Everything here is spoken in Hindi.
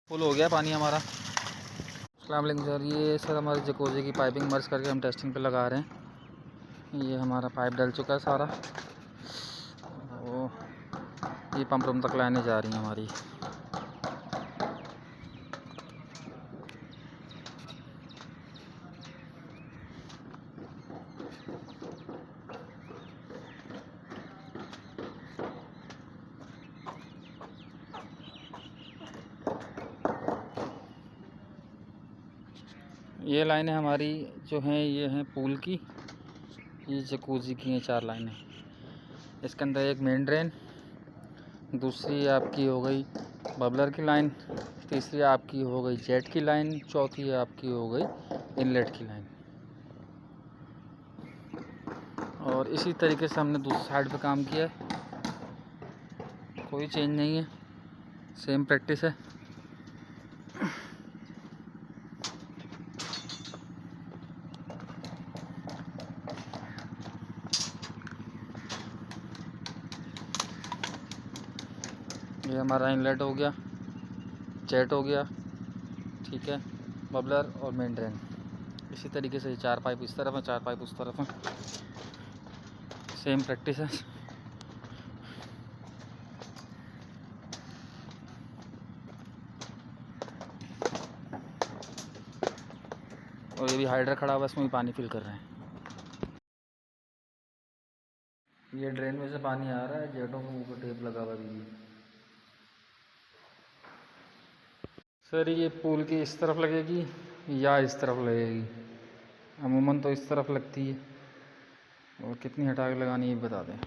फुल हो गया पानी हमारा। अस्सलाम वालेकुम सर, ये सर हमारे जकूज़ी की पाइपिंग मर्ज करके हम टेस्टिंग पे लगा रहे हैं। ये हमारा पाइप डल चुका है सारा। वो ये पंप रूम तक लाइनें जा रही हैं हमारी। ये लाइनें हमारी जो हैं ये हैं पूल की, ये जकूज़ी की हैं 4 लाइनें। इसके अंदर एक मेन ड्रेन, दूसरी आपकी हो गई बबलर की लाइन, तीसरी आपकी हो गई जेट की लाइन, चौथी आपकी हो गई इनलेट की लाइन। और इसी तरीके से हमने दूसरी साइड पे काम किया है, कोई चेंज नहीं है, सेम प्रैक्टिस है। ये हमारा इनलेट हो गया, जेट हो गया, ठीक है, बबलर और मेन ड्रेन। इसी तरीके से 4 पाइप इस तरफ हैं, 4 पाइप उस तरफ हैं, सेम प्रैक्टिस है। और ये भी हाइड्रा खड़ा हुआ है, इसमें भी पानी फिल कर रहे हैं। ये ड्रेन में से पानी आ रहा है, जेटों के ऊपर टेप लगा हुआ है। सर ये पूल की इस तरफ लगेगी या इस तरफ लगेगी? अमूमन तो इस तरफ लगती है, और कितनी हटा के लगानी है बता दें।